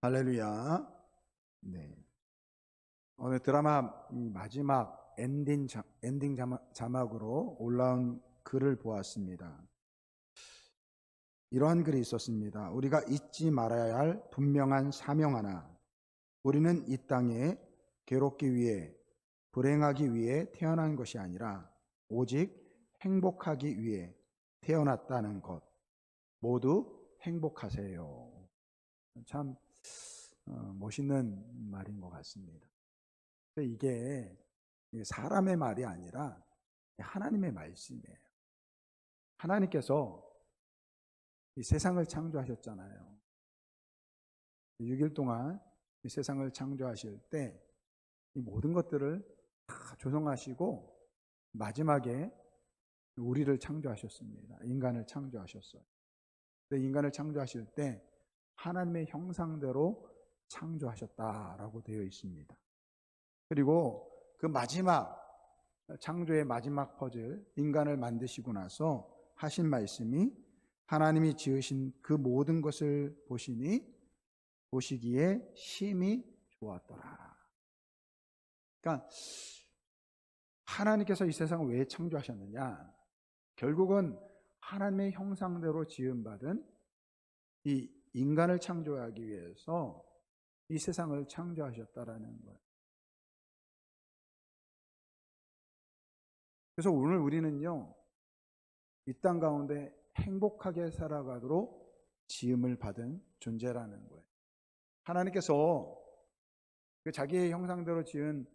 할렐루야. 네. 오늘 드라마 마지막 엔딩 자막으로 올라온 글을 보았습니다. 이러한 글이 있었습니다. 우리가 잊지 말아야 할 분명한 사명 하나. 우리는 이 땅에 괴롭기 위해, 불행하기 위해 태어난 것이 아니라 오직 행복하기 위해 태어났다는 것. 모두 행복하세요. 참 멋있는 말인 것 같습니다. 근데 이게 사람의 말이 아니라 하나님의 말씀이에요. 하나님께서 이 세상을 창조하셨잖아요. 6일 동안 이 세상을 창조하실 때 이 모든 것들을 다 조성하시고 마지막에 우리를 창조하셨습니다. 인간을 창조하셨어요. 근데 인간을 창조하실 때 하나님의 형상대로 창조하셨다라고 되어 있습니다. 그리고 그 마지막 창조의 마지막 퍼즐, 인간을 만드시고 나서 하신 말씀이 하나님이 지으신 그 모든 것을 보시기에 심히 좋았더라. 그러니까 하나님께서 이 세상을 왜 창조하셨느냐? 결국은 하나님의 형상대로 지음받은 이 인간을 창조하기 위해서 이 세상을 창조하셨다라는 거예요. 그래서 오늘 우리는요, 이 땅 가운데 행복하게 살아가도록 지음을 받은 존재라는 거예요. 하나님께서 자기의 형상대로 지은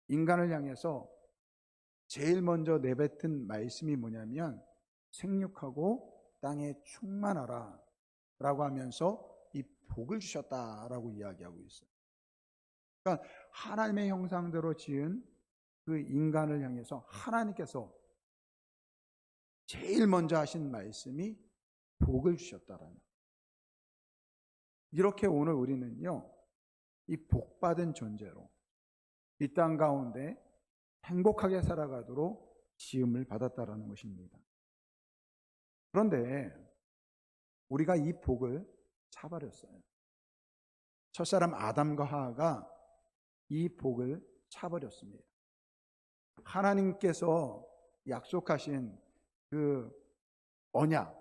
인간을 향해서 제일 먼저 내뱉은 말씀이 뭐냐면 생육하고 땅에 충만하라 라고 하면서 이 복을 주셨다라고 이야기하고 있어요. 그러니까 하나님의 형상대로 지은 그 인간을 향해서 하나님께서 제일 먼저 하신 말씀이 복을 주셨다라는 거예요. 이렇게 오늘 우리는요, 이 복받은 존재로 이 땅 가운데 행복하게 살아가도록 지음을 받았다라는 것입니다. 그런데 우리가 이 복을 차버렸어요. 첫사람 아담과 하와가 이 복을 차버렸습니다. 하나님께서 약속하신 그 언약,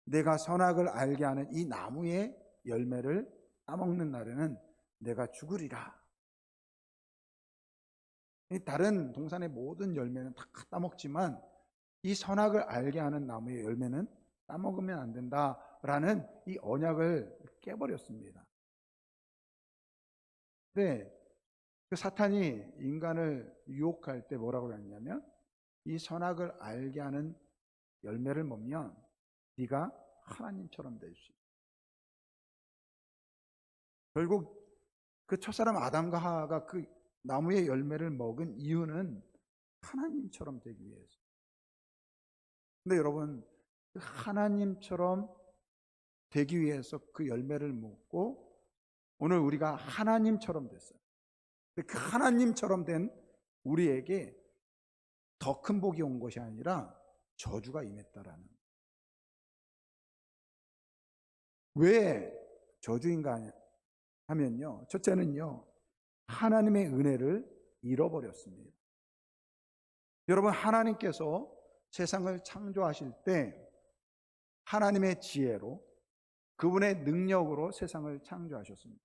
내가 선악을 알게 하는 이 나무의 열매를 따먹는 날에는 내가 죽으리라. 다른 동산의 모든 열매는 다 따먹지만 이 선악을 알게 하는 나무의 열매는 따먹으면 안 된다라는 이 언약을 깨버렸습니다. 근데 그 사탄이 인간을 유혹할 때 뭐라고 했냐면 이 선악을 알게 하는 열매를 먹으면 네가 하나님처럼 될 수 있다. 결국 그 첫사람 아담과 하와가 그 나무의 열매를 먹은 이유는 하나님처럼 되기 위해서. 근데 여러분, 하나님처럼 되기 위해서 그 열매를 먹고 오늘 우리가 하나님처럼 됐어요. 그 하나님처럼 된 우리에게 더 큰 복이 온 것이 아니라 저주가 임했다라는. 왜 저주인가 하면요, 첫째는요, 하나님의 은혜를 잃어버렸습니다. 여러분, 하나님께서 세상을 창조하실 때 하나님의 지혜로 그분의 능력으로 세상을 창조하셨습니다.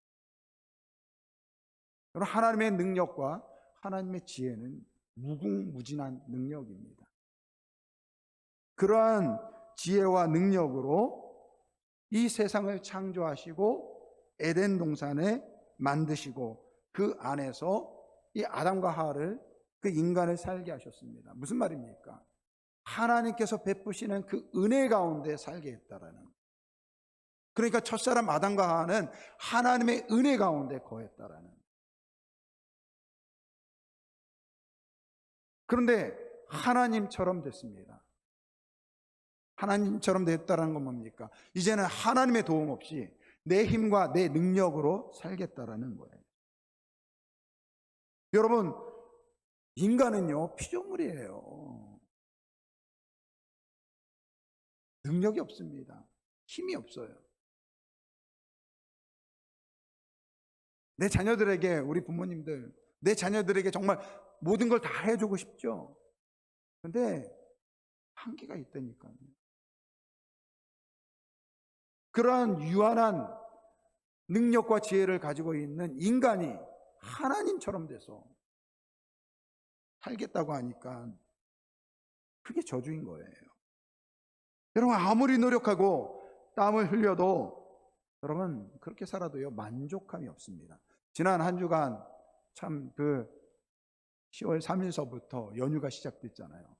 여러분, 하나님의 능력과 하나님의 지혜는 무궁무진한 능력입니다. 그러한 지혜와 능력으로 이 세상을 창조하시고 에덴 동산에 만드시고 그 안에서 이 아담과 하와를, 그 인간을 살게 하셨습니다. 무슨 말입니까? 하나님께서 베푸시는 그 은혜 가운데 살게 했다라는. 그러니까 첫사람 아담과 하와는 하나님의 은혜 가운데 거했다라는. 그런데 하나님처럼 됐습니다. 하나님처럼 됐다라는 건 뭡니까? 이제는 하나님의 도움 없이 내 힘과 내 능력으로 살겠다라는 거예요. 여러분, 인간은요, 피조물이에요. 능력이 없습니다. 힘이 없어요. 내 자녀들에게, 우리 부모님들, 내 자녀들에게 정말 모든 걸 다 해주고 싶죠. 근데 한계가 있다니까요. 그러한 유한한 능력과 지혜를 가지고 있는 인간이 하나님처럼 돼서 살겠다고 하니까 그게 저주인 거예요. 여러분, 아무리 노력하고 땀을 흘려도 여러분 그렇게 살아도요 만족함이 없습니다. 지난 한 주간 참 10월 3일서부터 연휴가 시작됐잖아요.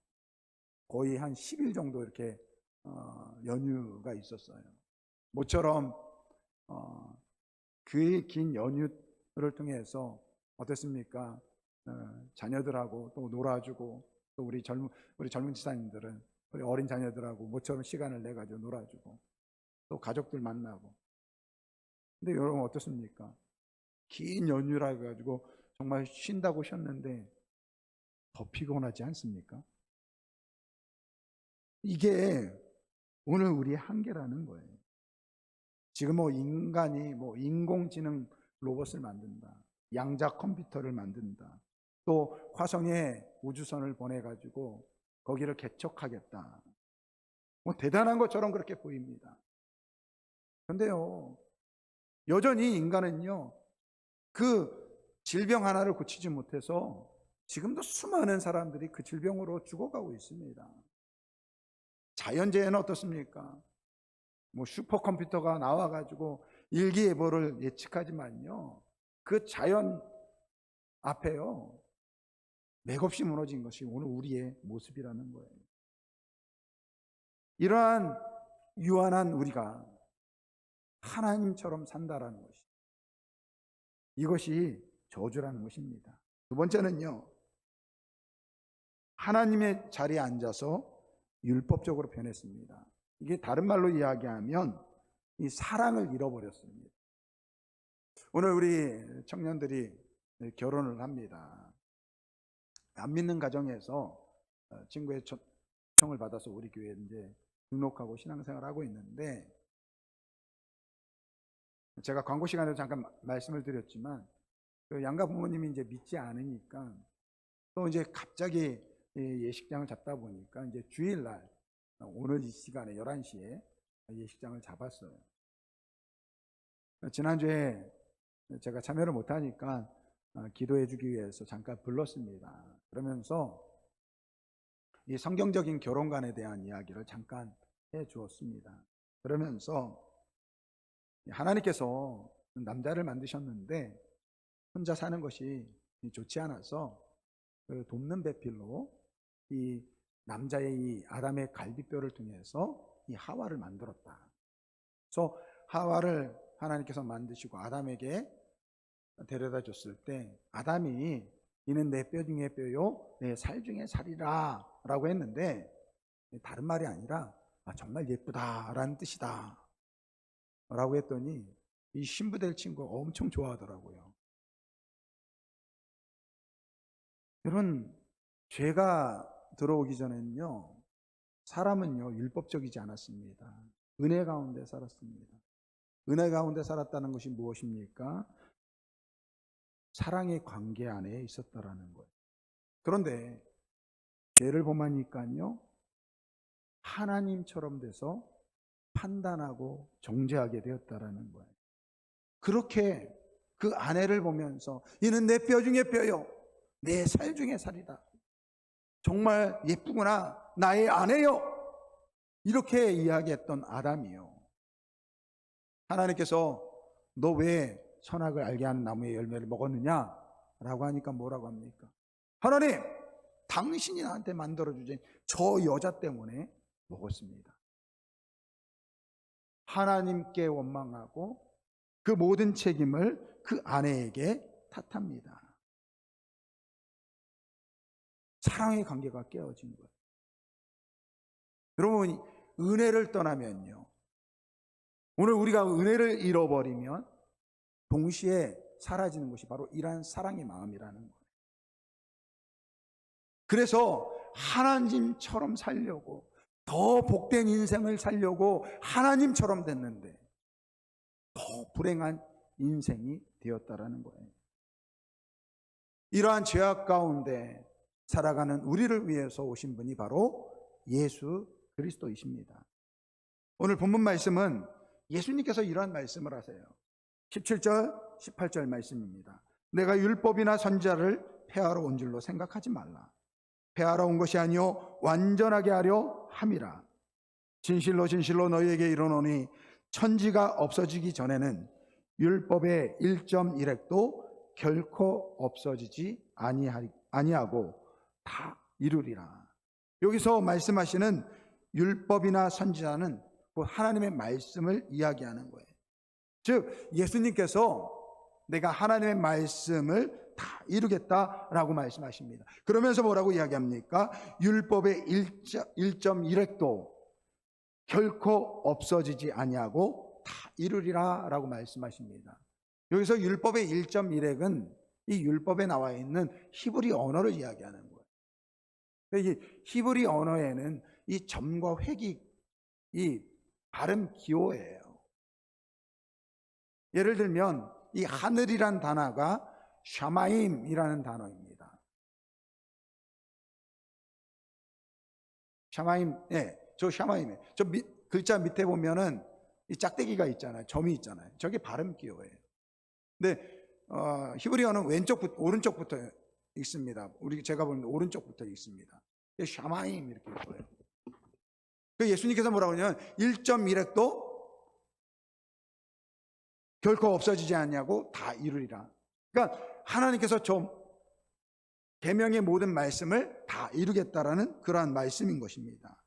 거의 한 10일 정도 이렇게 연휴가 있었어요. 모처럼 그 긴 연휴를 통해서 어땠습니까? 자녀들하고 또 놀아주고, 또 우리 젊은 지사님들은 우리 어린 자녀들하고 모처럼 시간을 내 가지고 놀아주고, 또 가족들 만나고. 근데 여러분 어떻습니까? 긴 연휴라 가지고 정말 쉰다고 쉬었는데 더 피곤하지 않습니까? 이게 오늘 우리의 한계라는 거예요. 지금 인간이 인공지능 로봇을 만든다, 양자 컴퓨터를 만든다, 또 화성에 우주선을 보내가지고 거기를 개척하겠다. 대단한 것처럼 그렇게 보입니다. 그런데요, 여전히 인간은요, 그 질병 하나를 고치지 못해서 지금도 수많은 사람들이 그 질병으로 죽어가고 있습니다. 자연재해는 어떻습니까? 슈퍼컴퓨터가 나와가지고 일기예보를 예측하지만요, 그 자연 앞에요 맥없이 무너진 것이 오늘 우리의 모습이라는 거예요. 이러한 유한한 우리가 하나님처럼 산다라는 것이, 이것이 저주라는 것입니다. 두 번째는요, 하나님의 자리에 앉아서 율법적으로 변했습니다. 이게 다른 말로 이야기하면 이 사랑을 잃어버렸습니다. 오늘 우리 청년들이 결혼을 합니다. 안 믿는 가정에서 친구의 초청을 받아서 우리 교회에 이제 등록하고 신앙생활하고 있는데, 제가 광고 시간에도 잠깐 말씀을 드렸지만 그 양가 부모님이 이제 믿지 않으니까 또 이제 갑자기 예식장을 잡다 보니까 이제 주일날 오늘 이 시간에 11시에 예식장을 잡았어요. 지난주에 제가 참여를 못하니까 기도해 주기 위해서 잠깐 불렀습니다. 그러면서 이 성경적인 결혼관에 대한 이야기를 잠깐 해 주었습니다. 그러면서 하나님께서 남자를 만드셨는데 혼자 사는 것이 좋지 않아서 그 돕는 배필로 이 남자의 이 아담의 갈비뼈를 통해서 이 하와를 만들었다. 그래서 하와를 하나님께서 만드시고 아담에게 데려다 줬을 때 아담이 이는 내 뼈 중에 뼈요 내 살 중에 살이라 라고 했는데, 다른 말이 아니라 정말 예쁘다라는 뜻이다 라고 했더니 이 신부될 친구가 엄청 좋아하더라고요. 여러분, 죄가 들어오기 전에는요, 사람은요 율법적이지 않았습니다. 은혜 가운데 살았습니다. 은혜 가운데 살았다는 것이 무엇입니까? 사랑의 관계 안에 있었다라는 거예요. 그런데 죄를 범하니까요, 하나님처럼 돼서 판단하고 정죄하게 되었다라는 거예요. 그렇게 그 아내를 보면서 이는 내 뼈 중에 뼈요 내 살 중에 살이다, 정말 예쁘구나, 나의 아내요, 이렇게 이야기했던 아담이요, 하나님께서 너 왜 선악을 알게 하는 나무의 열매를 먹었느냐 라고 하니까 뭐라고 합니까? 하나님, 당신이 나한테 만들어주신 저 여자 때문에 먹었습니다. 하나님께 원망하고 그 모든 책임을 그 아내에게 탓합니다. 사랑의 관계가 깨어진 거예요. 여러분, 은혜를 떠나면요, 오늘 우리가 은혜를 잃어버리면 동시에 사라지는 것이 바로 이러한 사랑의 마음이라는 거예요. 그래서 하나님처럼 살려고, 더 복된 인생을 살려고 하나님처럼 됐는데 더 불행한 인생이 되었다라는 거예요. 이러한 죄악 가운데 살아가는 우리를 위해서 오신 분이 바로 예수 그리스도이십니다. 오늘 본문 말씀은 예수님께서 이러한 말씀을 하세요. 17절, 18절 말씀입니다. 내가 율법이나 선지자를 폐하러 온 줄로 생각하지 말라. 폐하러 온 것이 아니요 완전하게 하려 함이라. 진실로 진실로 너희에게 이르노니 천지가 없어지기 전에는 율법의 1.1획도 결코 없어지지 아니하고 다 이루리라. 여기서 말씀하시는 율법이나 선지자는 그 하나님의 말씀을 이야기하는 거예요. 즉 예수님께서 내가 하나님의 말씀을 다 이루겠다라고 말씀하십니다. 그러면서 뭐라고 이야기합니까? 율법의 1.1획도 결코 없어지지 아니하고 다 이루리라라고 말씀하십니다. 여기서 율법의 1.1획은 이 율법에 나와 있는 히브리 언어를 이야기하는 거예요. 이 히브리 언어에는 이 점과 획이 이 발음 기호예요. 예를 들면 이 하늘이란 단어가 샤마임이라는 단어입니다. 샤마임, 저 샤마임에 저 글자 밑에 보면은 이 짝대기가 있잖아요. 점이 있잖아요. 저게 발음 기호예요. 근데 히브리어는 오른쪽부터 있습니다. 제가 보는 오른쪽부터 있습니다. 샤마임 이렇게 있고요. 그 예수님께서 뭐라고 하냐면 1.1획도 결코 없어지지 않냐고 다 이루리라. 그러니까 하나님께서 계명의 모든 말씀을 다 이루겠다라는 그러한 말씀인 것입니다.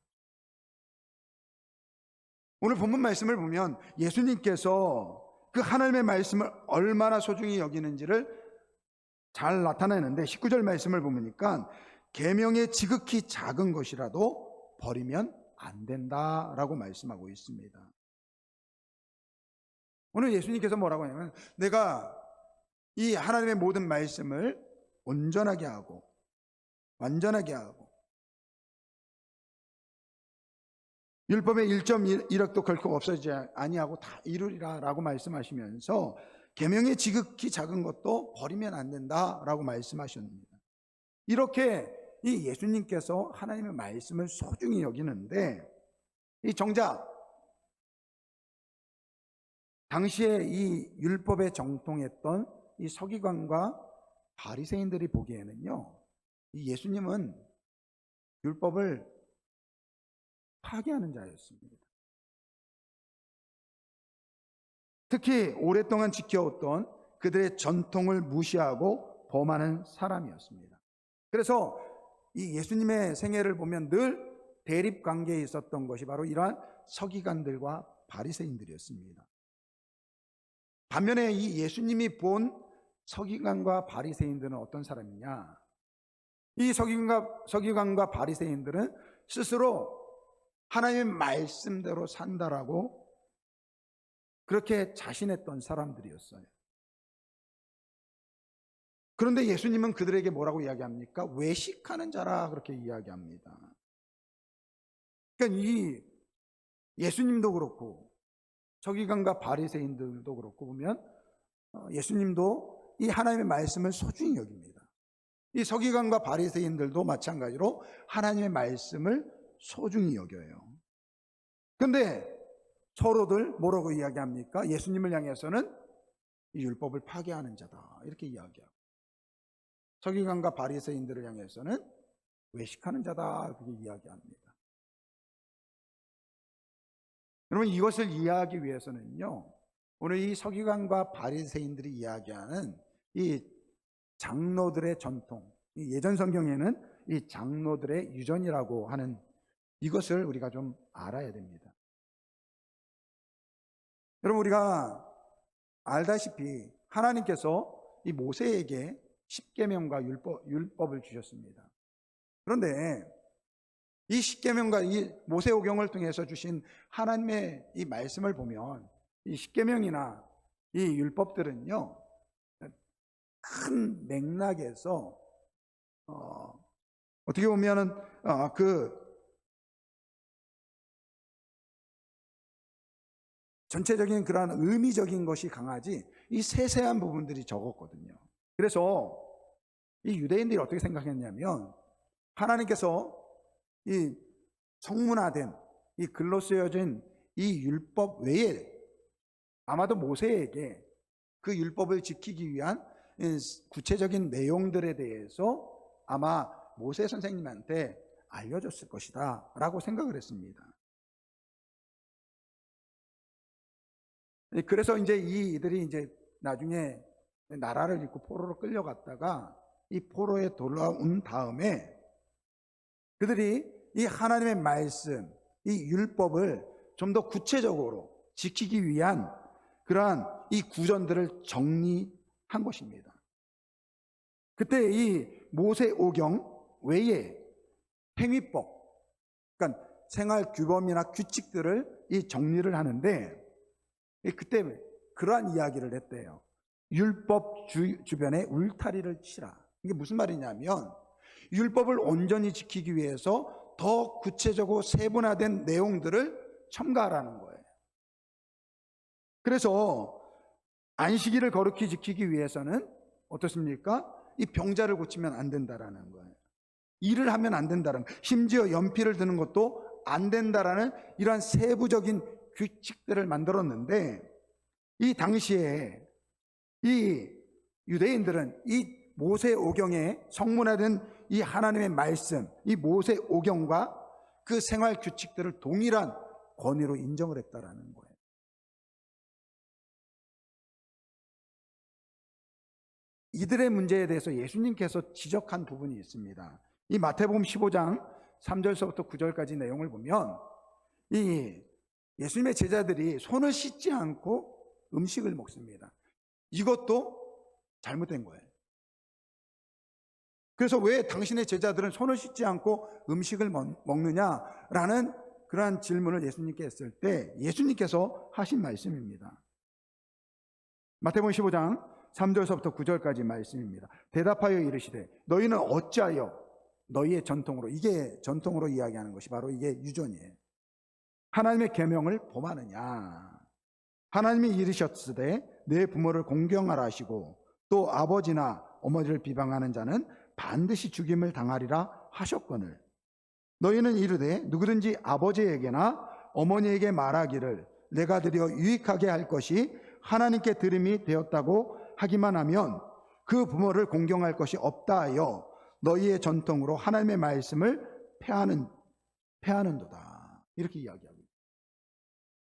오늘 본문 말씀을 보면 예수님께서 그 하나님의 말씀을 얼마나 소중히 여기는지를 잘 나타내는데 19절 말씀을 보니까 계명의 지극히 작은 것이라도 버리면 안 된다라고 말씀하고 있습니다. 오늘 예수님께서 뭐라고 하냐면 내가 이 하나님의 모든 말씀을 온전하게 하고 완전하게 하고 율법의 1.1획도 결코 없어지지 아니하고 다 이루리라 라고 말씀하시면서 계명의 지극히 작은 것도 버리면 안 된다라고 말씀하셨습니다. 이렇게 이 예수님께서 하나님의 말씀을 소중히 여기는데 이 정작 당시에 이 율법에 정통했던 이 서기관과 바리새인들이 보기에는요, 이 예수님은 율법을 파괴하는 자였습니다. 특히 오랫동안 지켜왔던 그들의 전통을 무시하고 범하는 사람이었습니다. 그래서 이 예수님의 생애를 보면 늘 대립 관계에 있었던 것이 바로 이러한 서기관들과 바리새인들이었습니다. 반면에 이 예수님이 본 서기관과 바리새인들은 어떤 사람이냐? 이 서기관과 바리새인들은 스스로 하나님의 말씀대로 산다라고 그렇게 자신했던 사람들이었어요. 그런데 예수님은 그들에게 뭐라고 이야기합니까? 외식하는 자라 그렇게 이야기합니다. 그러니까 이 예수님도 그렇고 서기관과 바리새인들도 그렇고 보면 예수님도 이 하나님의 말씀을 소중히 여깁니다. 이 서기관과 바리새인들도 마찬가지로 하나님의 말씀을 소중히 여겨요. 그런데 서로들 뭐라고 이야기합니까? 예수님을 향해서는 이 율법을 파괴하는 자다 이렇게 이야기하고 서기관과 바리새인들을 향해서는 외식하는 자다 이렇게 이야기합니다. 여러분 이것을 이해하기 위해서는요, 오늘 이 서기관과 바리새인들이 이야기하는 이 장로들의 전통, 이 예전 성경에는 이 장로들의 유전이라고 하는 이것을 우리가 좀 알아야 됩니다. 여러분 우리가 알다시피 하나님께서 이 모세에게 십계명과 율법을 주셨습니다. 그런데 이 십계명과 이 모세오경을 통해서 주신 하나님의 이 말씀을 보면 이 십계명이나 이 율법들은요, 큰 맥락에서 어떻게 보면은 전체적인 그러한 의미적인 것이 강하지 이 세세한 부분들이 적었거든요. 그래서 이 유대인들이 어떻게 생각했냐면 하나님께서 이 성문화된 이 글로 쓰여진 이 율법 외에 아마도 모세에게 그 율법을 지키기 위한 구체적인 내용들에 대해서 아마 모세 선생님한테 알려줬을 것이다 라고 생각을 했습니다. 그래서 이제 이들이 이제 나중에 나라를 잃고 포로로 끌려갔다가 이 포로에 돌아온 다음에 그들이 이 하나님의 말씀, 이 율법을 좀 더 구체적으로 지키기 위한 그러한 이 구전들을 정리한 것입니다. 그때 이 모세오경 외에 행위법, 그러니까 생활 규범이나 규칙들을 이 정리를 하는데 그때 그러한 이야기를 했대요. 율법 주변에 울타리를 치라. 이게 무슨 말이냐면 율법을 온전히 지키기 위해서 더 구체적으로 세분화된 내용들을 첨가하라는 거예요. 그래서 안식일을 거룩히 지키기 위해서는 어떻습니까? 이 병자를 고치면 안 된다라는 거예요. 일을 하면 안 된다라는 거예요. 심지어 연필을 드는 것도 안 된다라는 이러한 세부적인 규칙들을 만들었는데 이 당시에 이 유대인들은 이 모세오경에 성문화된 이 하나님의 말씀, 이 모세오경과 그 생활 규칙들을 동일한 권위로 인정을 했다라는 거예요. 이들의 문제에 대해서 예수님께서 지적한 부분이 있습니다. 이 마태복음 15장 3절서부터 9절까지 내용을 보면 이 예수님의 제자들이 손을 씻지 않고 음식을 먹습니다. 이것도 잘못된 거예요. 그래서 왜 당신의 제자들은 손을 씻지 않고 음식을 먹느냐라는 그러한 질문을 예수님께 했을 때 예수님께서 하신 말씀입니다. 마태복음 15장 3절서부터 9절까지 말씀입니다. 대답하여 이르시되 너희는 어찌하여 너희의 전통으로, 이게 전통으로 이야기하는 것이 바로 이게 유전이에요. 하나님의 계명을 범하느냐. 하나님이 이르셨으되 내 부모를 공경하라 하시고 또 아버지나 어머니를 비방하는 자는 반드시 죽임을 당하리라 하셨거늘 너희는 이르되 누구든지 아버지에게나 어머니에게 말하기를 내가 드려 유익하게 할 것이 하나님께 들음이 되었다고 하기만 하면 그 부모를 공경할 것이 없다 하여 너희의 전통으로 하나님의 말씀을 폐하는도다. 이렇게 이야기하고 있어요.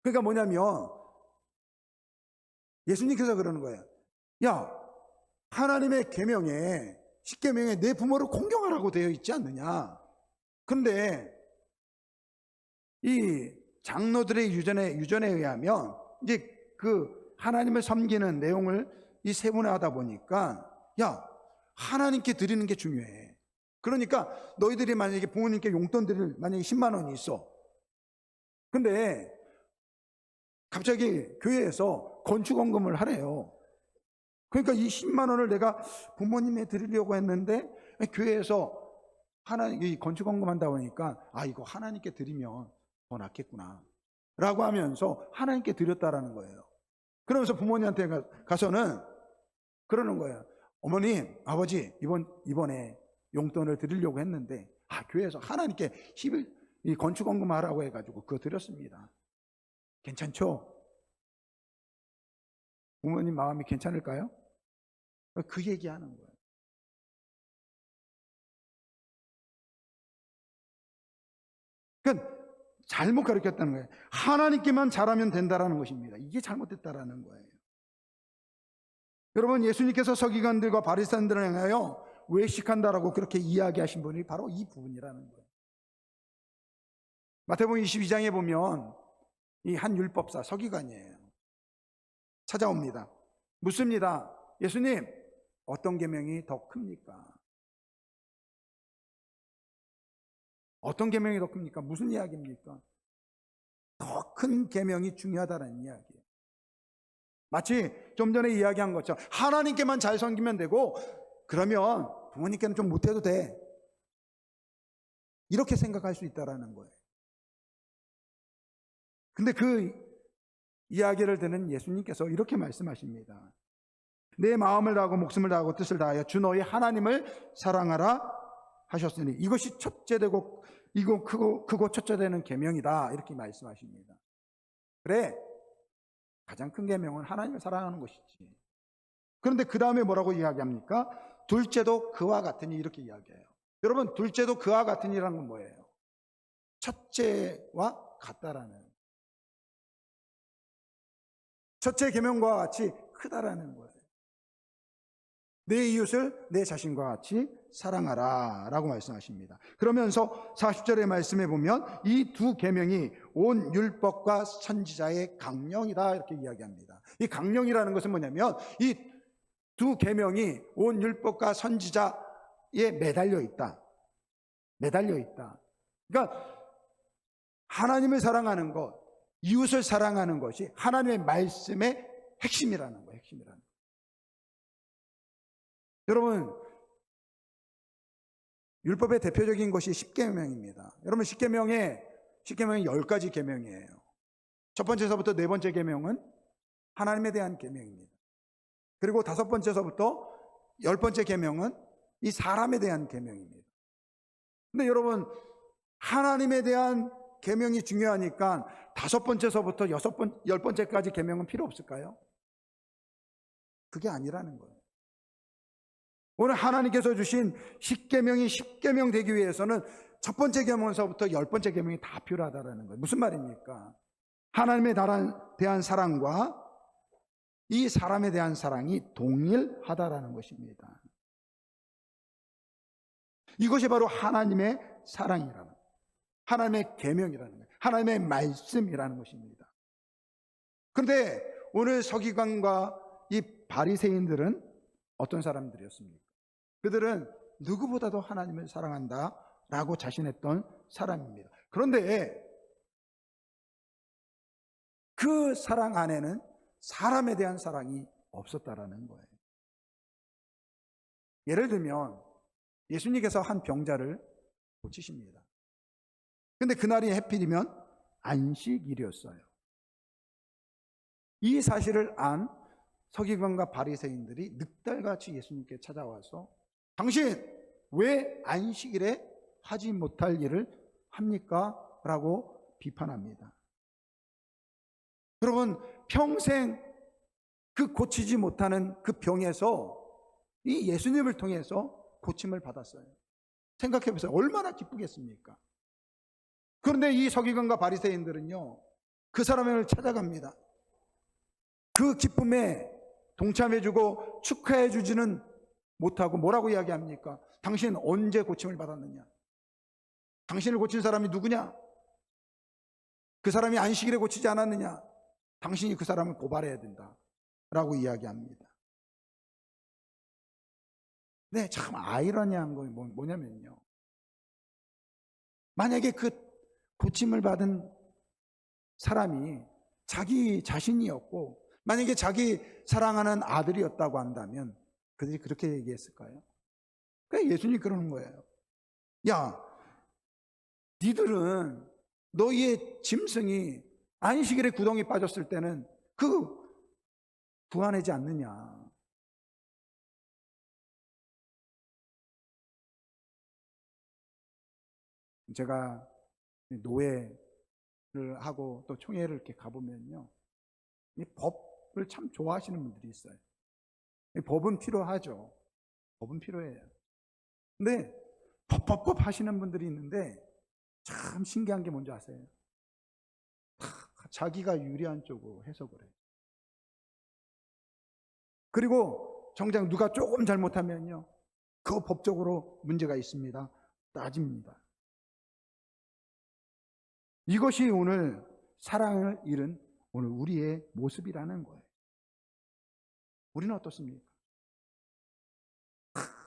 그러니까 뭐냐면 예수님께서 그러는 거예요. 야, 하나님의 계명에, 십계명에 내 부모를 공경하라고 되어 있지 않느냐. 그런데 이 장로들의 유전에 의하면 이제 그 하나님을 섬기는 내용을 이 세분화하다 보니까 야, 하나님께 드리는 게 중요해. 그러니까 너희들이 만약에 부모님께 용돈 드릴 만약에 10만 원이 있어. 근데 갑자기 교회에서 건축원금을 하래요. 그러니까 이 10만 원을 내가 부모님에 드리려고 했는데 교회에서 하나님 이 건축원금 한다 보니까 이거 하나님께 드리면 더 낫겠구나 라고 하면서 하나님께 드렸다라는 거예요. 그러면서 부모님한테 가서는 그러는 거예요. 어머님, 아버지 이번에 용돈을 드리려고 했는데 교회에서 하나님께 이 건축원금 하라고 해가지고 그거 드렸습니다. 괜찮죠? 부모님 마음이 괜찮을까요? 그 얘기하는 거예요. 그러니까 잘못 가르쳤다는 거예요. 하나님께만 잘하면 된다라는 것입니다. 이게 잘못됐다라는 거예요. 여러분, 예수님께서 서기관들과 바리새인들을 향하여 외식한다라고 그렇게 이야기하신 분이 바로 이 부분이라는 거예요. 마태복음 22장에 보면 이 한 율법사 서기관이에요. 찾아옵니다. 묻습니다. 예수님, 어떤 계명이 더 큽니까? 어떤 계명이 더 큽니까? 무슨 이야기입니까? 더 큰 계명이 중요하다는 이야기예요. 마치 좀 전에 이야기한 것처럼 하나님께만 잘 섬기면 되고 그러면 부모님께는 좀 못해도 돼. 이렇게 생각할 수 있다는 거예요. 근데 그 이야기를 듣는 예수님께서 이렇게 말씀하십니다. 내 마음을 다하고 목숨을 다하고 뜻을 다하여 주 너희 하나님을 사랑하라 하셨으니 이것이 첫째되고 이거 크고 첫째되는 계명이다 이렇게 말씀하십니다. 그래, 가장 큰 계명은 하나님을 사랑하는 것이지. 그런데 그 다음에 뭐라고 이야기합니까? 둘째도 그와 같으니 이렇게 이야기해요. 여러분, 둘째도 그와 같으니라는 건 뭐예요? 첫째와 같다라는, 첫째 계명과 같이 크다라는 거예요. 내 이웃을 내 자신과 같이 사랑하라 라고 말씀하십니다. 그러면서 40절의 말씀에 보면 이 두 계명이 온 율법과 선지자의 강령이다 이렇게 이야기합니다. 이 강령이라는 것은 뭐냐면 이 두 계명이 온 율법과 선지자에 매달려 있다. 그러니까 하나님을 사랑하는 것, 이웃을 사랑하는 것이 하나님의 말씀의 핵심이라는 거예요. 여러분, 율법의 대표적인 것이 십계명입니다. 여러분, 십계명이 10가지 계명이에요. 첫 번째서부터 네 번째 계명은 하나님에 대한 계명입니다. 그리고 5번째서부터 10번째 계명은 이 사람에 대한 계명입니다. 근데 여러분, 하나님에 대한 계명이 중요하니까 5번째서부터 10번째까지 계명은 필요 없을까요? 그게 아니라는 거예요. 오늘 하나님께서 주신 10계명이 10계명 되기 위해서는 첫 번째 계명에서부터 10번째 계명이 다 필요하다는 거예요. 무슨 말입니까? 하나님에 대한 사랑과 이 사람에 대한 사랑이 동일하다라는 것입니다. 이것이 바로 하나님의 사랑이라는 거예요. 하나님의 계명이라는 거예요. 하나님의 말씀이라는 것입니다. 그런데 오늘 서기관과 이 바리새인들은 어떤 사람들이었습니까? 그들은 누구보다도 하나님을 사랑한다라고 자신했던 사람입니다. 그런데 그 사랑 안에는 사람에 대한 사랑이 없었다라는 거예요. 예를 들면 예수님께서 한 병자를 고치십니다. 근데 그날이 하필이면 안식일이었어요. 이 사실을 안 서기관과 바리새인들이 늑달같이 예수님께 찾아와서 당신 왜 안식일에 하지 못할 일을 합니까? 라고 비판합니다. 여러분, 평생 그 고치지 못하는 그 병에서 이 예수님을 통해서 고침을 받았어요. 생각해 보세요. 얼마나 기쁘겠습니까? 그런데 이 서기관과 바리새인들은요, 그 사람을 찾아갑니다. 그 기쁨에 동참해주고 축하해주지는 못하고 뭐라고 이야기합니까? 당신 언제 고침을 받았느냐? 당신을 고친 사람이 누구냐? 그 사람이 안식일에 고치지 않았느냐? 당신이 그 사람을 고발해야 된다 라고 이야기합니다. 네, 참 아이러니한 건 뭐냐면요, 만약에 그 고침을 받은 사람이 자기 자신이었고 만약에 자기 사랑하는 아들이었다고 한다면 그들이 그렇게 얘기했을까요? 그러니까 예수님이 그러는 거예요. 야, 니들은 너희의 짐승이 안식일에 구덩이 빠졌을 때는 구하내지 않느냐. 제가 노회를 하고 또 총회를 이렇게 가보면요, 이 법을 참 좋아하시는 분들이 있어요. 법은 필요하죠. 법은 필요해요. 근데 법 하시는 분들이 있는데 참 신기한 게 뭔지 아세요? 자기가 유리한 쪽으로 해석을 해요. 그리고 정작 누가 조금 잘못하면요, 그 법적으로 문제가 있습니다. 따집니다. 이것이 오늘 사랑을 잃은 오늘 우리의 모습이라는 거예요. 우리는 어떻습니까?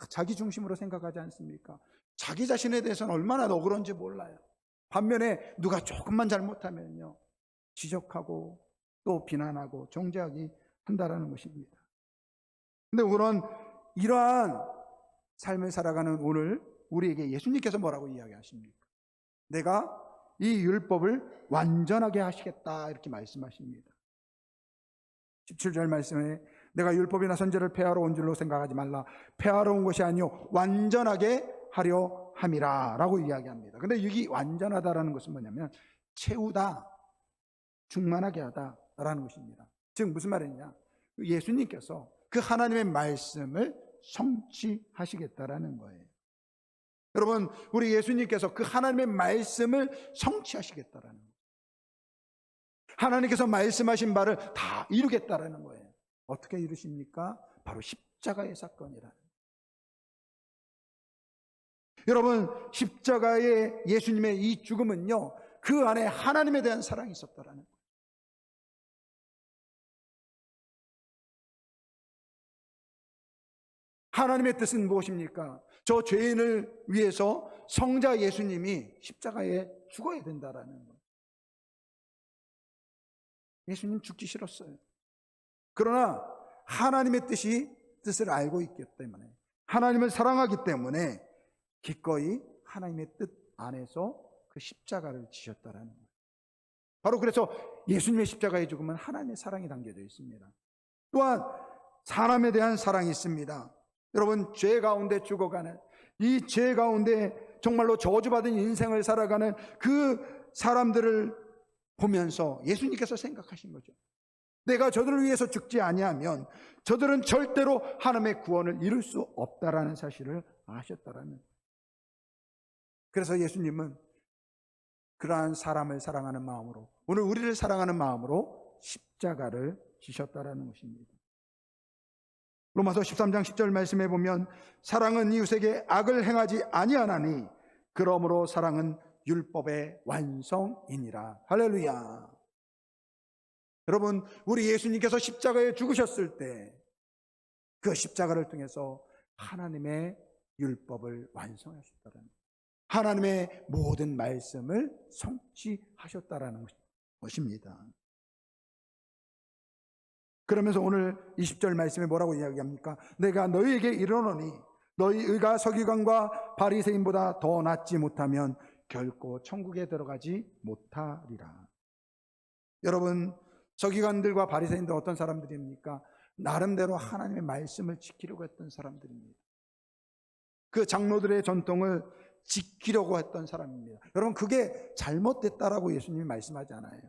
자기 중심으로 생각하지 않습니까? 자기 자신에 대해서는 얼마나 억울한지 몰라요. 반면에 누가 조금만 잘못하면요, 지적하고 또 비난하고 정죄하기 한다라는 것입니다. 근데 이러한 삶을 살아가는 오늘 우리에게 예수님께서 뭐라고 이야기하십니까? 내가 이 율법을 완전하게 하시겠다 이렇게 말씀하십니다. 17절 말씀에 내가 율법이나 선지를 폐하러 온 줄로 생각하지 말라. 폐하러 온 것이 아니요 완전하게 하려 함이라 라고 이야기합니다. 근데 여기 완전하다라는 것은 뭐냐면 채우다, 충만하게 하다라는 것입니다. 즉 무슨 말이냐, 예수님께서 그 하나님의 말씀을 성취하시겠다라는 거예요. 여러분, 우리 예수님께서 그 하나님의 말씀을 성취하시겠다라는 거예요. 하나님께서 말씀하신 바를 다 이루겠다라는 거예요. 어떻게 이루십니까? 바로 십자가의 사건이라는 거예요. 여러분, 십자가의 예수님의 이 죽음은요, 그 안에 하나님에 대한 사랑이 있었다라는 거예요. 하나님의 뜻은 무엇입니까? 저 죄인을 위해서 성자 예수님이 십자가에 죽어야 된다라는 거예요. 예수님 죽기 싫었어요. 그러나 하나님의 뜻을 알고 있기 때문에, 하나님을 사랑하기 때문에 기꺼이 하나님의 뜻 안에서 그 십자가를 지셨다라는 거예요. 바로 그래서 예수님의 십자가의 죽음은 하나님의 사랑이 담겨져 있습니다. 또한 사람에 대한 사랑이 있습니다. 여러분, 죄 가운데 죽어가는, 이 죄 가운데 정말로 저주받은 인생을 살아가는 그 사람들을 보면서 예수님께서 생각하신 거죠. 내가 저들을 위해서 죽지 아니하면 저들은 절대로 하나님의 구원을 이룰 수 없다라는 사실을 아셨다라는 거예요. 그래서 예수님은 그러한 사람을 사랑하는 마음으로, 오늘 우리를 사랑하는 마음으로 십자가를 지셨다라는 것입니다. 로마서 13장 10절 말씀에 보면 사랑은 이웃에게 악을 행하지 아니하나니 그러므로 사랑은 율법의 완성이니라. 할렐루야. 여러분, 우리 예수님께서 십자가에 죽으셨을 때 그 십자가를 통해서 하나님의 율법을 완성하셨다는 거예요. 하나님의 모든 말씀을 성취하셨다라는 것입니다. 그러면서 오늘 20절 말씀에 뭐라고 이야기합니까? 내가 너희에게 이르노니 너희 의가 서기관과 바리새인보다 더 낫지 못하면 결코 천국에 들어가지 못하리라. 여러분, 서기관들과 바리새인들 어떤 사람들입니까? 나름대로 하나님의 말씀을 지키려고 했던 사람들입니다. 그 장로들의 전통을 지키려고 했던 사람입니다. 여러분, 그게 잘못됐다라고 예수님이 말씀하지 않아요.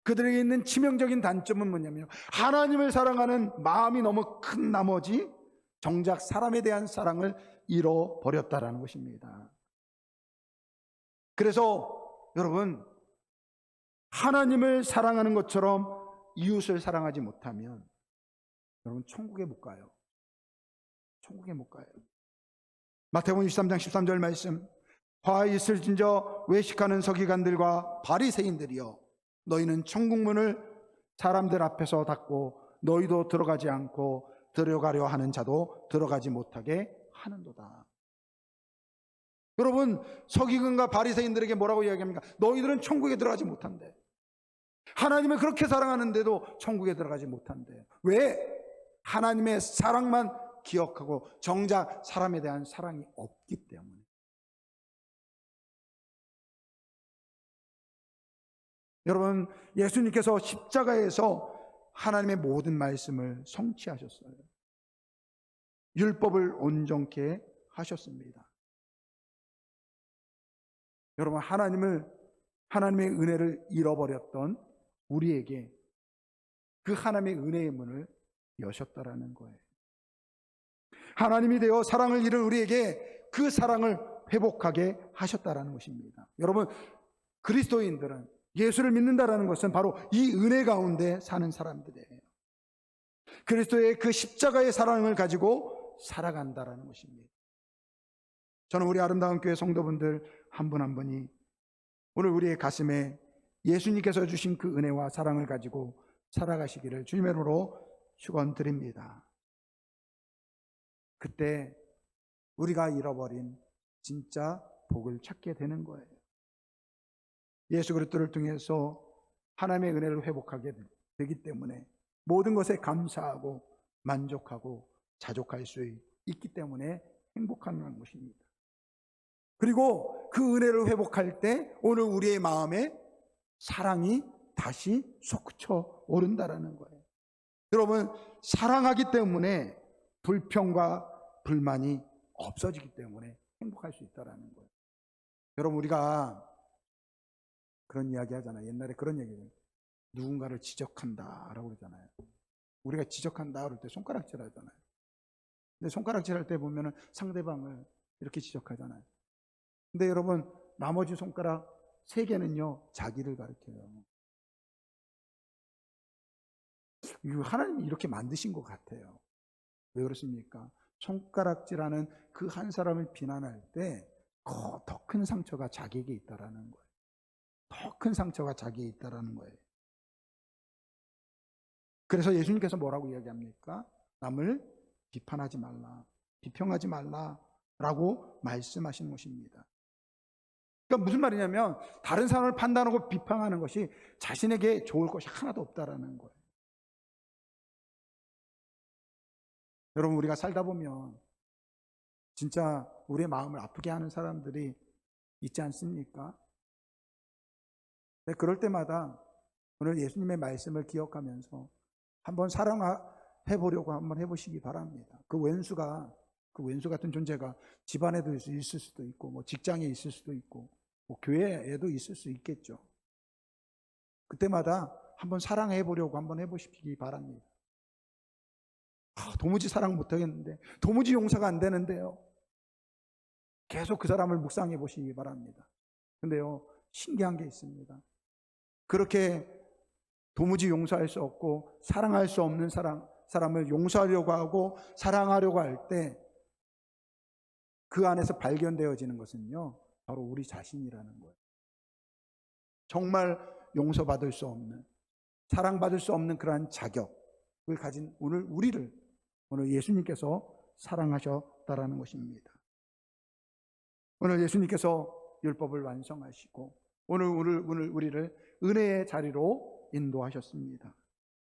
그들에게 있는 치명적인 단점은 뭐냐면 하나님을 사랑하는 마음이 너무 큰 나머지 정작 사람에 대한 사랑을 잃어버렸다라는 것입니다. 그래서 여러분, 하나님을 사랑하는 것처럼 이웃을 사랑하지 못하면 여러분 천국에 못 가요. 천국에 못 가요. 마태복음 23장 13절 말씀, 화 있을진저 외식하는 서기관들과 바리새인들이여 너희는 천국문을 사람들 앞에서 닫고 너희도 들어가지 않고 들어가려 하는 자도 들어가지 못하게 하는도다. 여러분, 서기관과 바리새인들에게 뭐라고 이야기합니까? 너희들은 천국에 들어가지 못한대. 하나님을 그렇게 사랑하는데도 천국에 들어가지 못한대. 왜? 하나님의 사랑만 기억하고 정작 사람에 대한 사랑이 없기 때문에. 여러분, 예수님께서 십자가에서 하나님의 모든 말씀을 성취하셨어요. 율법을 온전케 하셨습니다. 여러분, 하나님의 은혜를 잃어버렸던 우리에게 그 하나님의 은혜의 문을 여셨다라는 거예요. 하나님이 되어 사랑을 잃은 우리에게 그 사랑을 회복하게 하셨다라는 것입니다. 여러분, 그리스도인들은, 예수를 믿는다라는 것은 바로 이 은혜 가운데 사는 사람들이에요. 그리스도의 그 십자가의 사랑을 가지고 살아간다라는 것입니다. 저는 우리 아름다운 교회 성도분들 한 분 한 분이 오늘 우리의 가슴에 예수님께서 주신 그 은혜와 사랑을 가지고 살아가시기를 주님의 이름으로 축원드립니다. 그때 우리가 잃어버린 진짜 복을 찾게 되는 거예요. 예수 그리스도를 통해서 하나님의 은혜를 회복하게 되기 때문에 모든 것에 감사하고 만족하고 자족할 수 있기 때문에 행복한 것입니다. 그리고 그 은혜를 회복할 때 오늘 우리의 마음에 사랑이 다시 솟구쳐 오른다라는 거예요. 여러분, 사랑하기 때문에 불평과 불만이 없어지기 때문에 행복할 수 있다라는 거예요. 여러분, 우리가 그런 이야기 하잖아요. 옛날에 그런 얘기예요. 누군가를 지적한다라고 그러잖아요. 우리가 지적한다 그럴 때 손가락질 하잖아요. 근데 손가락질 할 때 보면은 상대방을 이렇게 지적하잖아요. 근데 여러분, 나머지 손가락 3개는요, 자기를 가리켜요. 이거 하나님이 이렇게 만드신 것 같아요. 왜 그렇습니까? 손가락질하는 그 한 사람을 비난할 때 더 큰 상처가 자기에게 있다라는 거예요. 더 큰 상처가 자기에 있다라는 거예요. 그래서 예수님께서 뭐라고 이야기합니까? 남을 비판하지 말라, 비평하지 말라라고 말씀하시는 것입니다. 그러니까 무슨 말이냐면 다른 사람을 판단하고 비판하는 것이 자신에게 좋을 것이 하나도 없다라는 거예요. 여러분, 우리가 살다 보면 진짜 우리의 마음을 아프게 하는 사람들이 있지 않습니까? 네, 그럴 때마다 오늘 예수님의 말씀을 기억하면서 한번 사랑해 보려고 한번 해보시기 바랍니다. 그 왼수 같은 존재가 집안에도 있을 수도 있고, 뭐 직장에 있을 수도 있고, 뭐 교회에도 있을 수 있겠죠. 그때마다 한번 사랑해 보려고 한번 해보시기 바랍니다. 도무지 사랑 못하겠는데, 도무지 용서가 안 되는데요. 계속 그 사람을 묵상해 보시기 바랍니다. 근데요, 신기한 게 있습니다. 그렇게 도무지 용서할 수 없고 사랑할 수 없는 사람을 용서하려고 하고 사랑하려고 할 때 그 안에서 발견되어지는 것은요, 바로 우리 자신이라는 거예요. 정말 용서받을 수 없는, 사랑받을 수 없는 그러한 자격을 가진 오늘 예수님께서 사랑하셨다라는 것입니다. 오늘 예수님께서 율법을 완성하시고 오늘 우리를 은혜의 자리로 인도하셨습니다.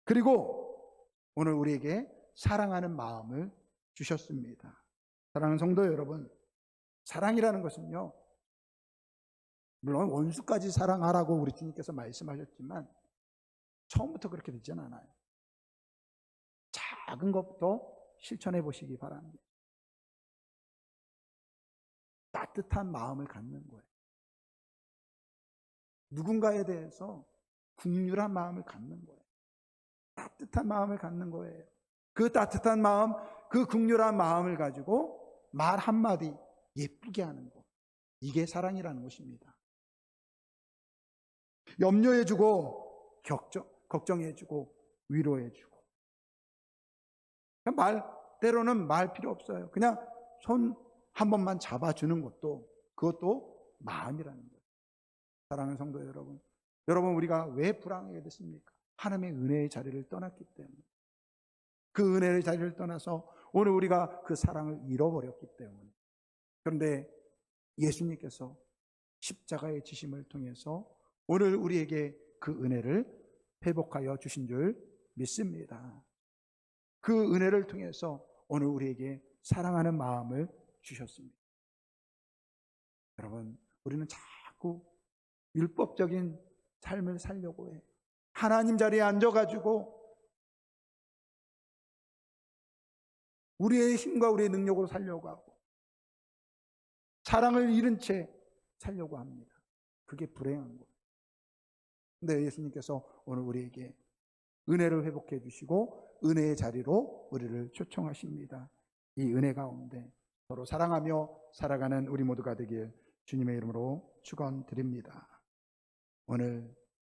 그리고 오늘 우리에게 사랑하는 마음을 주셨습니다. 사랑하는 성도 여러분, 사랑이라는 것은요, 물론 원수까지 사랑하라고 우리 주님께서 말씀하셨지만 처음부터 그렇게 되지는 않아요. 작은 것부터 실천해 보시기 바랍니다. 따뜻한 마음을 갖는 거예요. 누군가에 대해서 긍휼한 마음을 갖는 거예요. 따뜻한 마음을 갖는 거예요. 그 따뜻한 마음, 그 긍휼한 마음을 가지고 말 한마디 예쁘게 하는 것. 이게 사랑이라는 것입니다. 염려해주고 걱정해주고 위로해주고. 때로는 말 필요 없어요. 그냥 손 한 번만 잡아주는 그것도 마음이라는 거예요. 사랑하는 성도 여러분, 우리가 왜 불행하게 됐습니까? 하나님의 은혜의 자리를 떠났기 때문에. 그 은혜의 자리를 떠나서 오늘 우리가 그 사랑을 잃어버렸기 때문에. 그런데 예수님께서 십자가의 지심을 통해서 오늘 우리에게 그 은혜를 회복하여 주신 줄 믿습니다. 그 은혜를 통해서 오늘 우리에게 사랑하는 마음을 주셨습니다. 여러분, 우리는 자꾸 율법적인 삶을 살려고 해. 하나님 자리에 앉아가지고 우리의 힘과 우리의 능력으로 살려고 하고 사랑을 잃은 채 살려고 합니다. 그게 불행한 거예요. 근데 예수님께서 오늘 우리에게 은혜를 회복해 주시고 은혜의 자리로 우리를 초청하십니다. 이 은혜 가운데 서로 사랑하며 살아가는 우리 모두가 되길 주님의 이름으로 축원드립니다.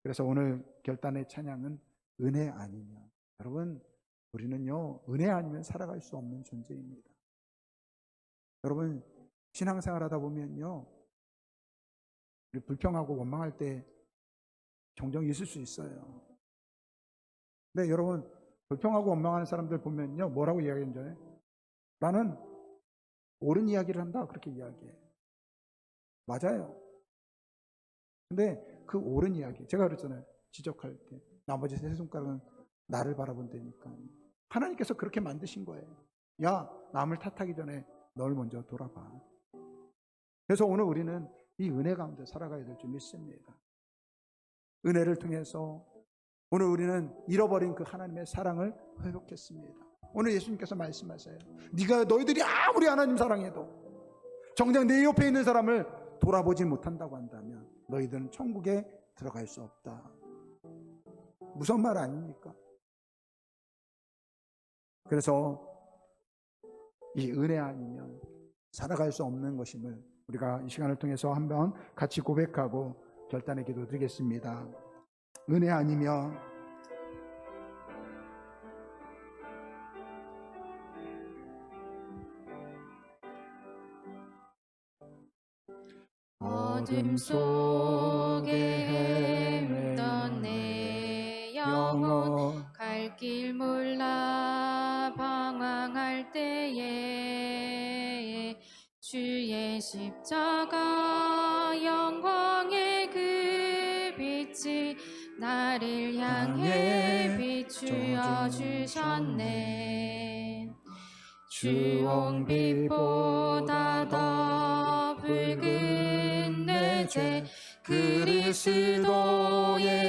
그래서 오늘 결단의 찬양은 은혜 아니면, 여러분, 우리는요, 은혜 아니면 살아갈 수 없는 존재입니다. 여러분, 신앙생활 하다 보면요, 우리 불평하고 원망할 때 종종 있을 수 있어요. 근데 여러분, 불평하고 원망하는 사람들 보면요, 뭐라고 이야기하는 줄 알아요? 나는 옳은 이야기를 한다, 그렇게 이야기해요. 맞아요. 근데 그 옳은 이야기, 제가 그랬잖아요. 지적할 때 나머지 3손가락은 나를 바라본다니까. 하나님께서 그렇게 만드신 거예요. 야, 남을 탓하기 전에 널 먼저 돌아봐. 그래서 오늘 우리는 이 은혜 가운데 살아가야 될 줄 믿습니다. 은혜를 통해서 오늘 우리는 잃어버린 그 하나님의 사랑을 회복했습니다. 오늘 예수님께서 말씀하세요. 너희들이 아무리 하나님 사랑해도 정작 내 옆에 있는 사람을 돌아보지 못한다고 한다면 너희들은 천국에 들어갈 수 없다. 무서운 말 아닙니까? 그래서 이 은혜 아니면 살아갈 수 없는 것임을 우리가 이 시간을 통해서 한번 같이 고백하고 결단의 기도 드리겠습니다. 은혜 아니면 어둠 속에 헤매던 내 영혼 갈 길 몰라 방황할 때에 주의 십자가 영광의 그 빛이 나를 향해 비추어 주셨네. 주홍빛보다 더 붉은 내 죄 그리스도의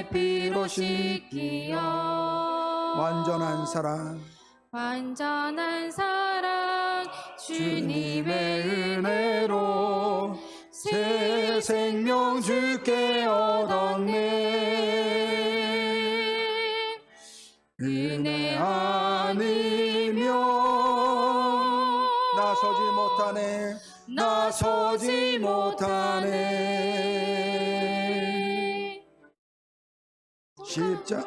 피로 씻기어 완전한 사랑 주님의 은혜로 새 생명 주께 얻었네. 은혜 아니면 나서지 못하네. 십자가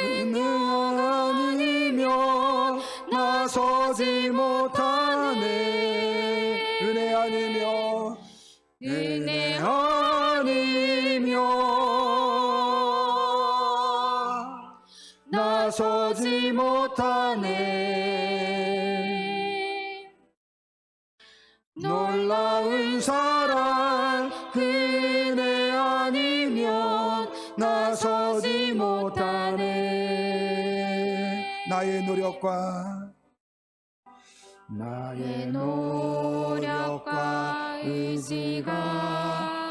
은혜 아니면 나서지 못하네. 은혜 아니면 나서지 못하네. 놀라운 사랑 은혜 아니면 나서지 못하네. 나의 노력과 의지가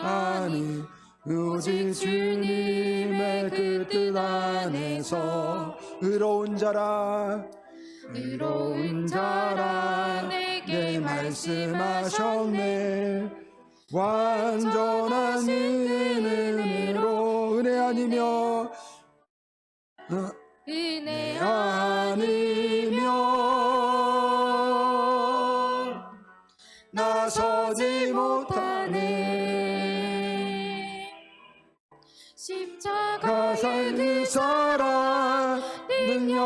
아니 오직 주님의 그 뜻 안에서 의로운 자라 내게 말씀하셨네. 완전한 은혜로 은혜 아니면 나서지 못하네. 십자가 그 사랑 능력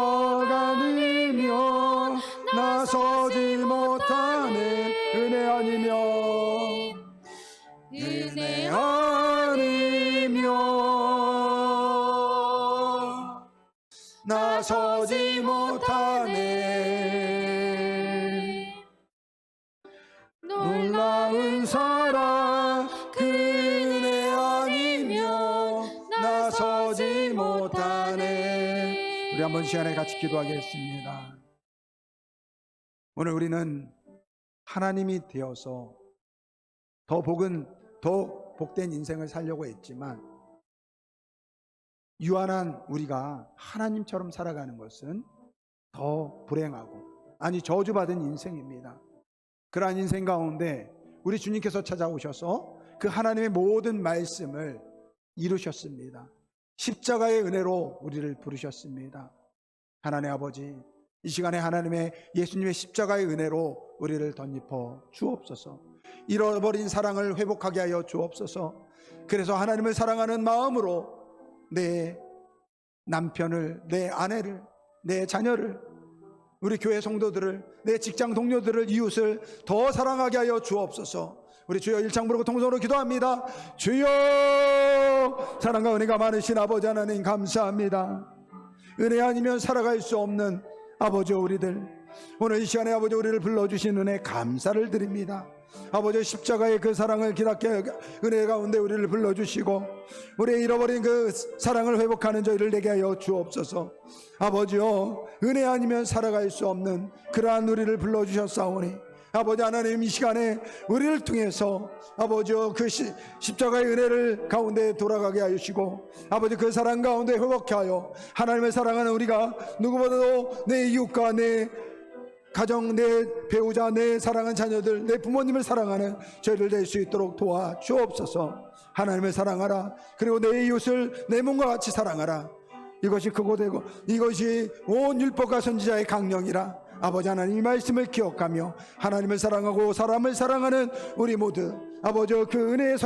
아니면 나서지 못하네. 은혜 아니면 나서지 못하네. 놀라운 사랑 은혜 아니면 나서지 못하네. 우리 한번 시간에 같이 기도하겠습니다. 오늘 우리는 하나님이 되어서 더 복된 인생을 살려고 했지만 유한한 우리가 하나님처럼 살아가는 것은 더 불행하고 아니 저주받은 인생입니다. 그러한 인생 가운데 우리 주님께서 찾아오셔서 그 하나님의 모든 말씀을 이루셨습니다. 십자가의 은혜로 우리를 부르셨습니다. 하나님 아버지, 이 시간에 하나님의 예수님의 십자가의 은혜로 우리를 덧입어 주옵소서. 잃어버린 사랑을 회복하게 하여 주옵소서. 그래서 하나님을 사랑하는 마음으로 내 남편을, 내 아내를, 내 자녀를, 우리 교회 성도들을, 내 직장 동료들을, 이웃을 더 사랑하게 하여 주옵소서. 우리 주여 일창 부르고 통성으로 기도합니다. 주여, 사랑과 은혜가 많으신 아버지 하나님 감사합니다. 은혜 아니면 살아갈 수 없는 아버지 우리들, 오늘 이 시간에 아버지 우리를 불러주신 은혜 감사를 드립니다. 아버지 십자가의 그 사랑을 기다게 은혜 가운데 우리를 불러주시고 우리의 잃어버린 그 사랑을 회복하는 저희를 내게 하여 주옵소서. 아버지요, 은혜 아니면 살아갈 수 없는 그러한 우리를 불러주셨사오니 아버지 하나님, 이 시간에 우리를 통해서 아버지 그 십자가의 은혜를 가운데 돌아가게 하시고 아버지 그 사랑 가운데 회복케 하여 하나님을 사랑하는 우리가 누구보다도 내 이웃과 내 가정, 내 배우자, 내 사랑하는 자녀들, 내 부모님을 사랑하는 저희를 될 수 있도록 도와 주옵소서. 하나님을 사랑하라. 그리고 내 이웃을 내 몸과 같이 사랑하라. 이것이 크고 되고 이것이 온 율법과 선지자의 강령이라. 아버지 하나님, 이 말씀을 기억하며 하나님을 사랑하고 사람을 사랑하는 우리 모두 아버지 그 은혜의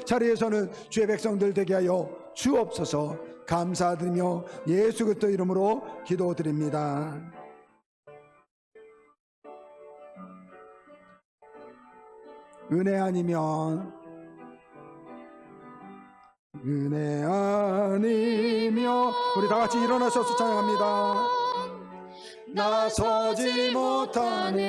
자리에서는 주의 백성들 되게 하여 주옵소서. 감사드리며 예수 그리스도 이름으로 기도드립니다. 은혜 아니면 우리 다 같이 일어나셔서 찬양합니다. 나서지 못하네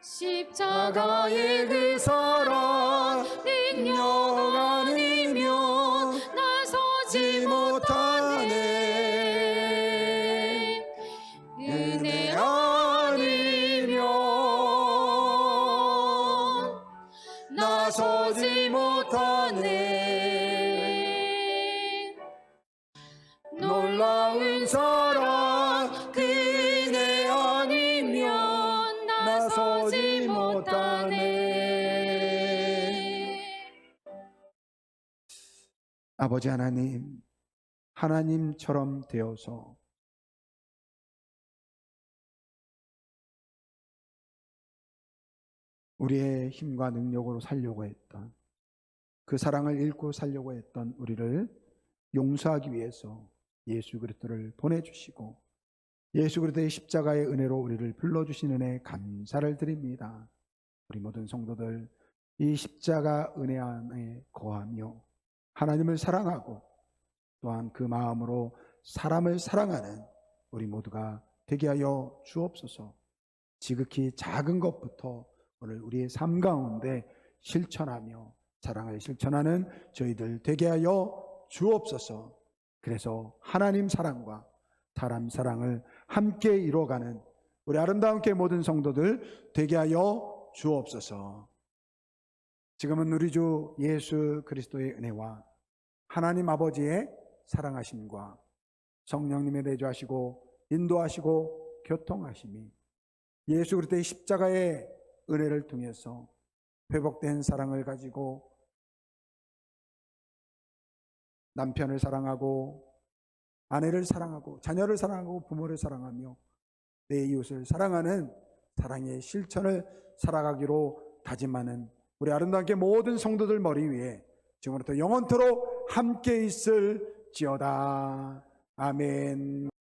십자가의 그 사랑 능력 아니면 나서지 못하네 은혜 아니면 나서지 못하네 놀라운 사랑 그 은혜 아니면 나서지 못하네. 아버지 하나님, 하나님처럼 되어서 우리의 힘과 능력으로 살려고 했던 그 사랑을 잃고 살려고 했던 우리를 용서하기 위해서 예수 그리스도를 보내주시고 예수 그리스도의 십자가의 은혜로 우리를 불러주신 은혜에 감사를 드립니다. 우리 모든 성도들 이 십자가 은혜 안에 거하며 하나님을 사랑하고 또한 그 마음으로 사람을 사랑하는 우리 모두가 되게 하여 주옵소서. 지극히 작은 것부터 오늘 우리의 삶 가운데 실천하며 사랑을 실천하는 저희들 되게 하여 주옵소서. 그래서 하나님 사랑과 사람 사랑을 함께 이루어가는 우리 아름다운 교회 모든 성도들 되게 하여 주옵소서. 지금은 우리 주 예수 그리스도의 은혜와 하나님 아버지의 사랑하심과 성령님의 내주하시고 인도하시고 교통하심이 예수 그리스도의 십자가의 은혜를 통해서 회복된 사랑을 가지고 남편을 사랑하고 아내를 사랑하고 자녀를 사랑하고 부모를 사랑하며 내 이웃을 사랑하는 사랑의 실천을 살아가기로 다짐하는 우리 아름다운 교회 모든 성도들 머리 위에 지금부터 영원토록 함께 있을지어다. 아멘.